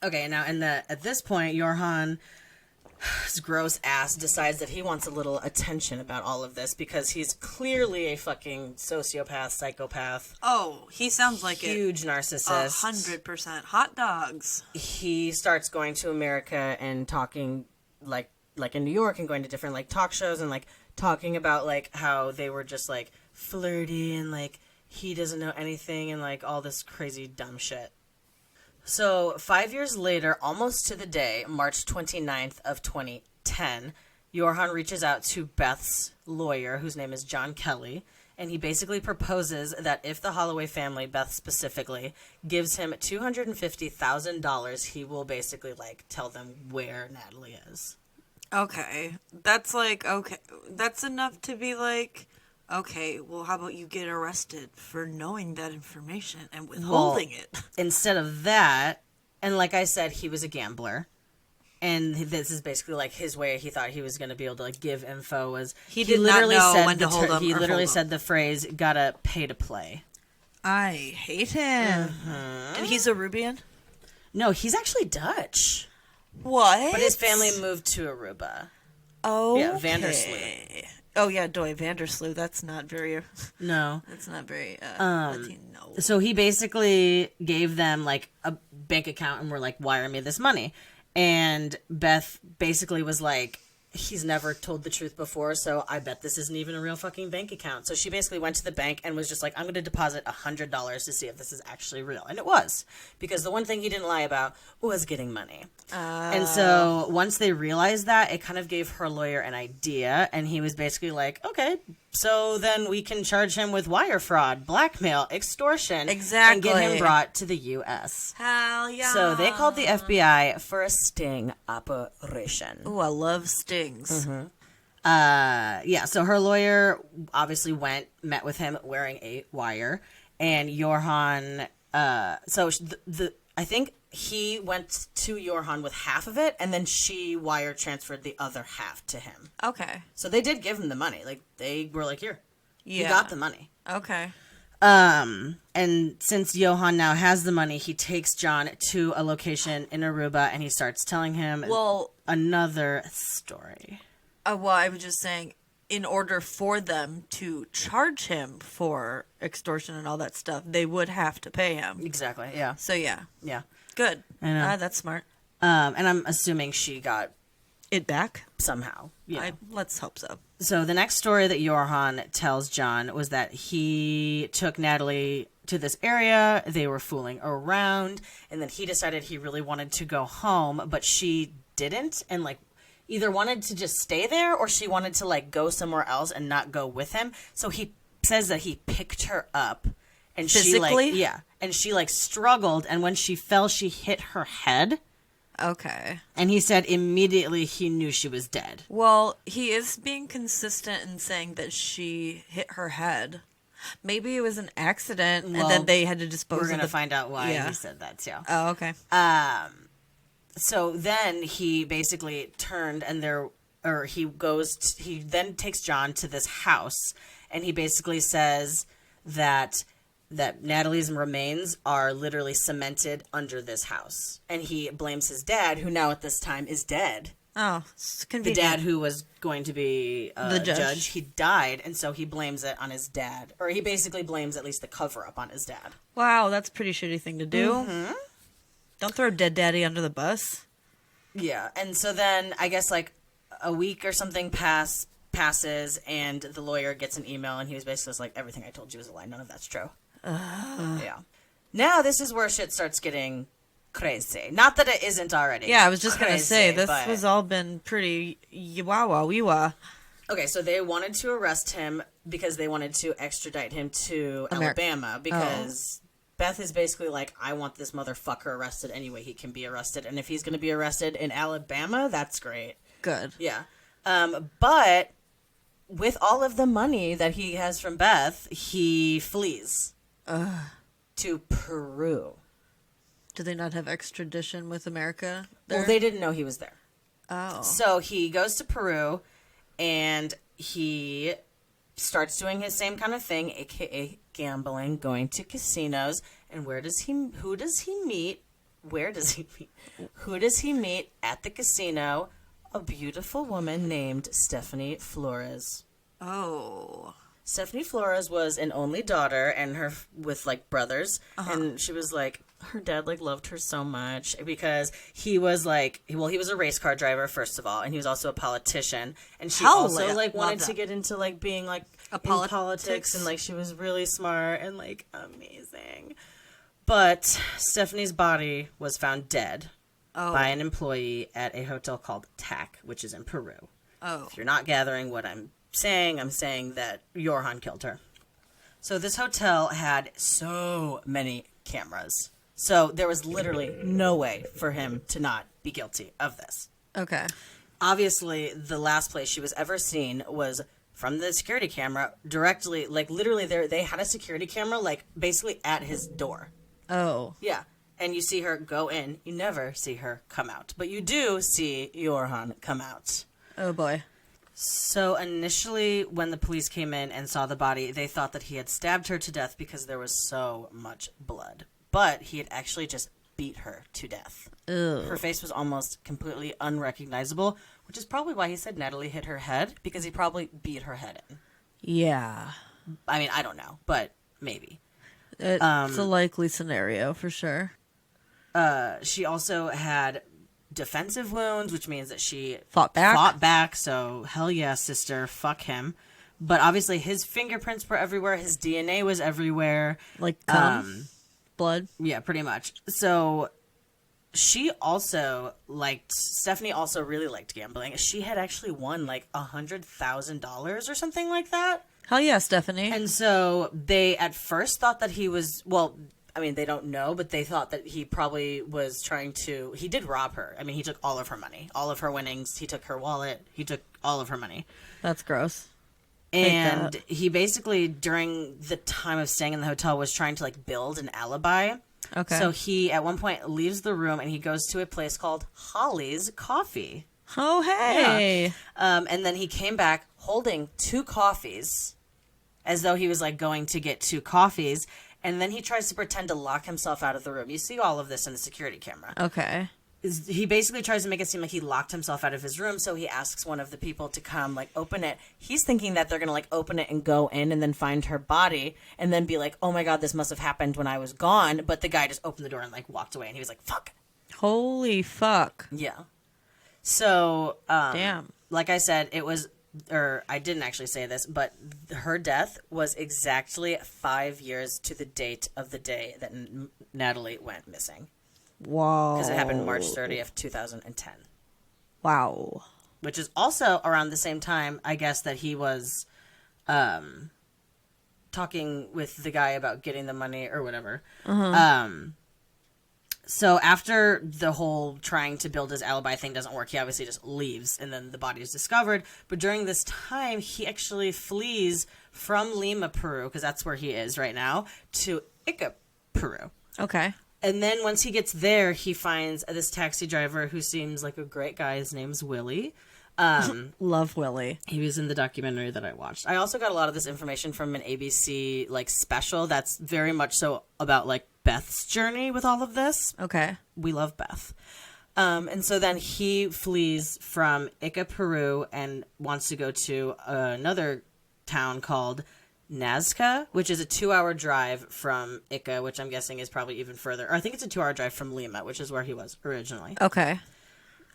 Okay, now, at this point, Jorhan... his gross ass decides that he wants a little attention about all of this, because he's clearly a fucking sociopath, psychopath. Oh, he sounds like huge narcissist. 100% hot dogs. He starts going to America and talking like in New York, and going to different like talk shows and like talking about like how they were just like flirty and like he doesn't know anything and like all this crazy dumb shit. So 5 years later, almost to the day, March 29th of 2010, Jorhan reaches out to Beth's lawyer, whose name is John Kelly, and he basically proposes that if the Holloway family, Beth specifically, gives him $250,000, he will basically, like, tell them where Natalee is. Okay. That's like, okay. That's enough to be like... Okay, well, how about you get arrested for knowing that information and withholding it? Instead of that, and like I said, he was a gambler, and this is basically like his way. He thought he was going to be able to like give info. Was he did literally not know when to hold him? He literally said the phrase "gotta pay to play." I hate him. Mm-hmm. And he's a Arubian? No, he's actually Dutch. What? But his family moved to Aruba. Oh, yeah, Vandersloot. Oh, yeah, Doy Vandersloot. That's not very... No. That's not very Latino. So he basically gave them, like, a bank account and were like, wire me this money. And Beth basically was like, he's never told the truth before, so I bet this isn't even a real fucking bank account. So she basically went to the bank and was just like, I'm going to deposit $100 to see if this is actually real. And it was. Because the one thing he didn't lie about was getting money. And so once they realized that, it kind of gave her lawyer an idea. And he was basically like, okay, so then we can charge him with wire fraud, blackmail, extortion. Exactly. And get him brought to the U.S. Hell yeah. So they called the FBI for a sting operation. Ooh, I love stings. Mm-hmm. Yeah, so her lawyer obviously met with him wearing a wire. And Jorhan, I think he went to Jorhan with half of it, and then she wire transferred the other half to him. Okay. So they did give him the money. Like, they were like, here, you got the money. Okay. And since Jorhan now has the money, he takes John to a location in Aruba, and he starts telling him another story. Well, I was just saying, in order for them to charge him for extortion and all that stuff, they would have to pay him. Exactly, yeah. So, yeah. Yeah. Good. I know. That's smart. And I'm assuming she got it back somehow. Yeah. Let's hope so. So the next story that Jorhan tells John was that he took Natalee to this area. They were fooling around, and then he decided he really wanted to go home, but she didn't, and like either wanted to just stay there or she wanted to like go somewhere else and not go with him. So he says that he picked her up and Physically? and she like struggled, and when she fell, she hit her head. Okay. And he said immediately he knew she was dead. Well, he is being consistent in saying that she hit her head. Maybe it was an accident, and then they had to dispose of it. We're going to find out why he said that, too. Oh, okay. So then he basically turned, and he then takes John to this house, and he basically says that Natalee's remains are literally cemented under this house. And he blames his dad, who now at this time is dead. Oh, it's The convenient. dad who was going to be The judge. he died, and so he blames it on his dad. Or he basically blames at least the cover-up on his dad. Wow, that's a pretty shitty thing to do. Mm-hmm. Don't throw dead daddy under the bus. Yeah, and so then I guess like a week or something passes, and the lawyer gets an email, and he was basically just like, everything I told you was a lie. None of that's true. Yeah. Now this is where shit starts getting crazy. Not that it isn't already. Yeah, I was just going to crazy, say, this but- has all been pretty wee-wah. Okay, so they wanted to arrest him because they wanted to extradite him to Alabama because Beth is basically like, I want this motherfucker arrested any way he can be arrested. And if he's going to be arrested in Alabama, that's great. Good. Yeah. But with all of the money that he has from Beth, he flees to Peru. Do they not have extradition with America there? Well, they didn't know he was there. Oh. So he goes to Peru, and he starts doing his same kind of thing, aka gambling, going to casinos. And who does he meet? Where does he meet? Who does he meet at the casino? A beautiful woman named Stephanie Voorhes. Oh. Stephanie Voorhes was an only daughter, and her with like brothers, and she was like, her dad like loved her so much because he was like, well, he was a race car driver first of all, and he was also a politician, and she also like wanted to get into like being like in politics, and like she was really smart and like amazing. But Stephanie's body was found dead by an employee at a hotel called TAC, which is in Peru. Oh. If you're not gathering what I'm saying that Johan killed her. So this hotel had so many cameras. So there was literally no way for him to not be guilty of this. Okay. Obviously, the last place she was ever seen was from the security camera directly, like literally they had a security camera like basically at his door. Oh. Yeah. And you see her go in. You never see her come out. But you do see Johan come out. Oh, boy. So initially, when the police came in and saw the body, they thought that he had stabbed her to death because there was so much blood. But he had actually just beat her to death. Ew. Her face was almost completely unrecognizable, which is probably why he said Natalee hit her head, because he probably beat her head in. Yeah. I mean, I don't know, but maybe. It's a likely scenario for sure. She also had defensive wounds, which means that she Fought back. So hell yeah, sister, fuck him. But obviously his fingerprints were everywhere. His DNA was everywhere. Like blood. Yeah, pretty much. So Stephanie also really liked gambling. She had actually won like $100,000 or something like that. Hell yeah, Stephanie. And so they at first thought that he was, well, I mean, they don't know, but they thought that he probably was he did rob her. I mean, he took all of her money, all of her winnings. He took her wallet. He took all of her money. That's gross. And he basically, during the time of staying in the hotel, was trying to like build an alibi. Okay. So he, at one point, leaves the room and he goes to a place called Holly's Coffee. Oh, hey. Yeah. And then he came back holding 2 coffees as though he was like going to get 2 coffees. And then he tries to pretend to lock himself out of the room. You see all of this in the security camera. Okay. He basically tries to make it seem like he locked himself out of his room, so he asks one of the people to come, like, open it. He's thinking that they're going to, like, open it and go in and then find her body and then be like, oh, my God, this must have happened when I was gone. But the guy just opened the door and, like, walked away, and he was like, fuck. Holy fuck. Yeah. So, damn. Like I said, it was, or I didn't actually say this, but her death was exactly 5 years to the date of the day that Natalee went missing. Whoa. Because it happened March 30th, 2010. Wow. Which is also around the same time, I guess, that he was talking with the guy about getting the money or whatever. Uh-huh. So after the whole trying to build his alibi thing doesn't work, he obviously just leaves, and then the body is discovered. But during this time, he actually flees from Lima, Peru, because that's where he is right now, to Ica, Peru. Okay. And then once he gets there, he finds this taxi driver who seems like a great guy. His name's Willie. Love Willie. He was in the documentary that I watched. I also got a lot of this information from an ABC like special that's very much so about like Beth's journey with all of this. Okay. We love Beth. And so then he flees from Ica, Peru, and wants to go to another town called Nazca, which is a 2-hour drive from Ica, which I'm guessing is probably even further. Or I think it's a 2-hour drive from Lima, which is where he was originally. Okay.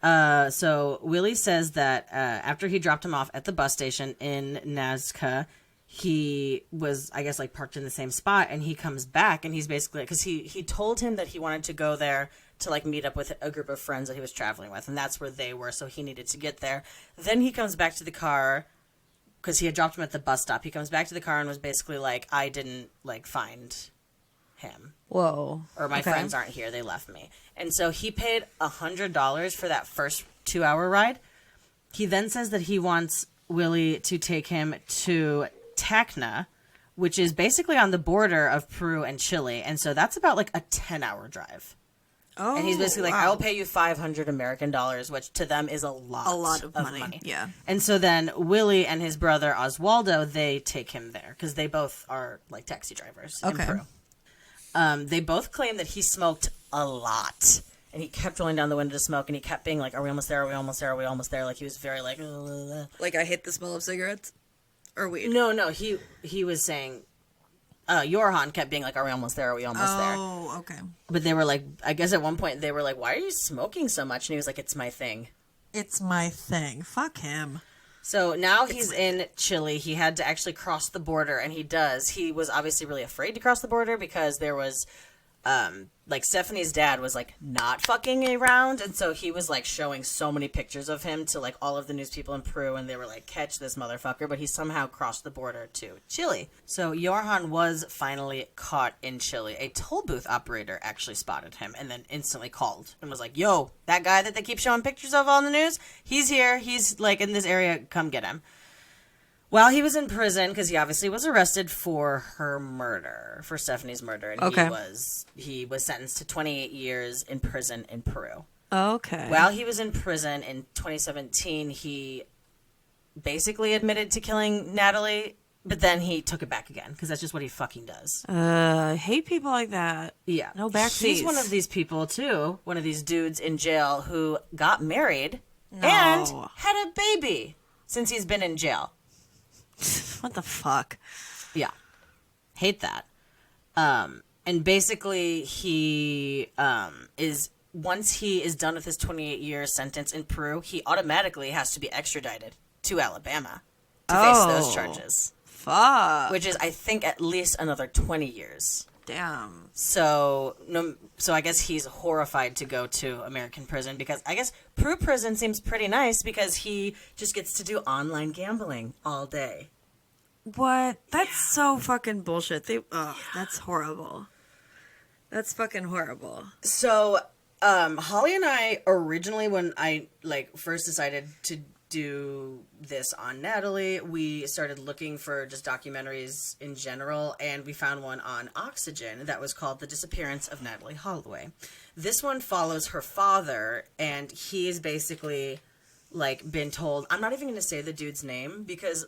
So Willie says that after he dropped him off at the bus station in Nazca, he was, I guess, like parked in the same spot, and he comes back, and he's basically, because he told him that he wanted to go there to like meet up with a group of friends that he was traveling with, and that's where they were, so he needed to get there. Then he comes back to the car, because he had dropped him at the bus stop. He comes back to the car and was basically like, I didn't like find him. Whoa. Or my friends aren't here, they left me. And so he paid $100 for that first 2-hour ride. He then says that he wants Willie to take him to Tacna, which is basically on the border of Peru and Chile. And so that's about like a 10-hour drive. Oh, and he's basically like, wow. I will pay you $500 American, which to them is a lot of money. Yeah. And so then Willie and his brother Oswaldo, they take him there because they both are like taxi drivers in Peru. They both claim that he smoked a lot. And he kept rolling down the window to smoke, and he kept being like, are we almost there? Are we almost there? Are we almost there? Like, he was very like... Like, I hate the smell of cigarettes? Or weed? No, he was saying... Johan kept being like, are we almost there? Are we almost there? Oh, okay. But they were like, I guess at one point they were like, why are you smoking so much? And he was like, it's my thing. It's my thing. Fuck him. So now he's in Chile. He had to actually cross the border, and he does. He was obviously really afraid to cross the border because there was, like, Stephanie's dad was, like, not fucking around, and so he was, like, showing so many pictures of him to, like, all of the news people in Peru, and they were like, catch this motherfucker, but he somehow crossed the border to Chile. So Johan was finally caught in Chile. A toll booth operator actually spotted him and then instantly called and was like, yo, that guy that they keep showing pictures of on the news, he's here, he's, like, in this area, come get him. While he was in prison, because he obviously was arrested for her murder, for Stephanie's murder, and he was sentenced to 28 years in prison in Peru. Okay. While he was in prison in 2017, he basically admitted to killing Natalee, but then he took it back again, because that's just what he fucking does. I hate people like that. Yeah. No backseats. He's one of these people, too, one of these dudes in jail who got married and had a baby since he's been in jail. What the fuck? Yeah. Hate that. And basically he is, once he is done with his 28-year sentence in Peru, he automatically has to be extradited to Alabama to face those charges. Fuck. Which is, I think, at least another 20 years. Damn. So I guess he's horrified to go to American prison because I guess Peru prison seems pretty nice because he just gets to do online gambling all day. What? That's so fucking bullshit. That's horrible. That's fucking horrible. So, Holly and I originally, when I first decided to do this on Natalee, we started looking for just documentaries in general, and we found one on Oxygen that was called The Disappearance of Natalee Holloway. This one follows her father, and he's basically been told, I'm not even going to say the dude's name because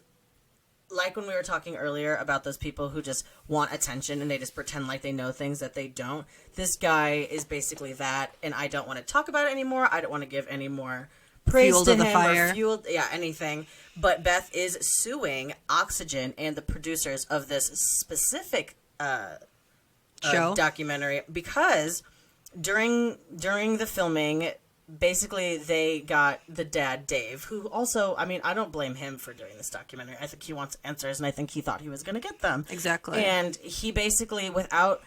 like when we were talking earlier about those people who just want attention and they just pretend like they know things that they don't, this guy is basically that, and I don't want to talk about it anymore. I don't want to give any more praise fuel to the him fire. Or anything. But Beth is suing Oxygen and the producers of this specific show documentary because during the filming, basically they got the dad Dave, who also, I mean, I don't blame him for doing this documentary. I think he wants answers, and I think he thought he was going to get them. Exactly. And he basically, without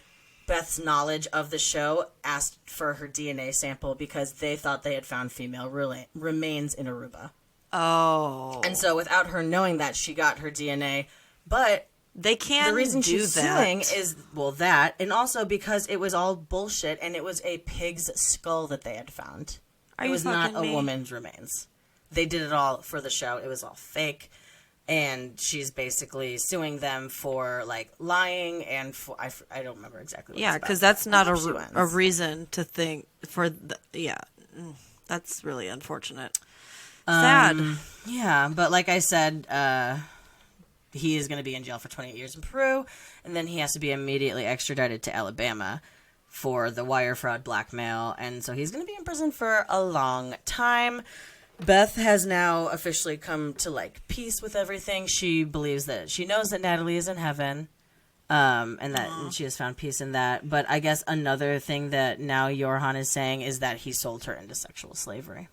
Beth's knowledge of the show, asked for her DNA sample because they thought they had found female remains in Aruba. Oh. And so without her knowing that, she got her DNA. But They can't The reason do she's that. suing is, well, that, and also because it was all bullshit, and it was a pig's skull that they had found. Are it you was not fucking a me? woman's remains. They did it all for the show. It was all fake. And she's basically suing them for, like, lying and for, I don't remember exactly what Yeah, because because that's not a reason to think for the, that's really unfortunate. Sad. Yeah, but like I said, he is going to be in jail for 28 years in Peru, and then he has to be immediately extradited to Alabama for the wire fraud blackmail, and so he's going to be in prison for a long time. Beth has now officially come to, like, peace with everything. She believes that she knows that Natalee is in heaven, and that she has found peace in that. But I guess another thing that now Johan is saying is that he sold her into sexual slavery.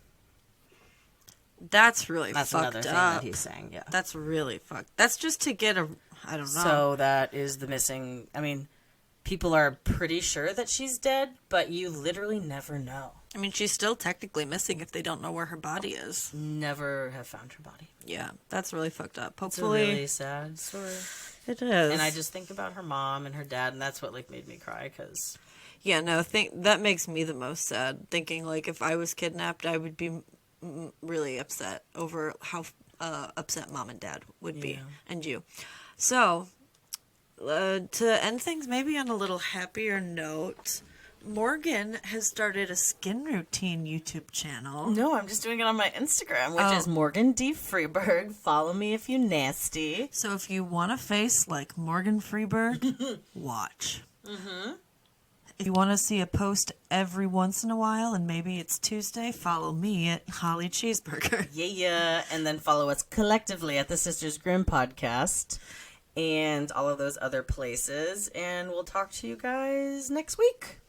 That's really That's fucked another thing up. that he's saying, yeah. That's really fucked. That's just to get a, I don't know. So that is the missing, I mean, people are pretty sure that she's dead, but you literally never know. I mean, she's still technically missing if they don't know where her body is. Never have found her body. Yeah, that's really fucked up. It's a Hopefully, really sad story. it is. And I just think about her mom and her dad, and that's what, like, made me cry, because... Yeah, no, that makes me the most sad. Thinking, like, if I was kidnapped, I would be really upset over how upset mom and dad would be, and you. So, to end things maybe on a little happier note, Morgan has started a skin routine YouTube channel. No, I'm just doing it on my Instagram, which is Morgan D. Freeberg. Follow me if you nasty. So if you want a face like Morgan Freeberg, watch. Mm-hmm. If you want to see a post every once in a while, and maybe it's Tuesday, follow me at Holly Cheeseburger. Yeah. And then follow us collectively at the Sisters Grimm podcast and all of those other places. And we'll talk to you guys next week.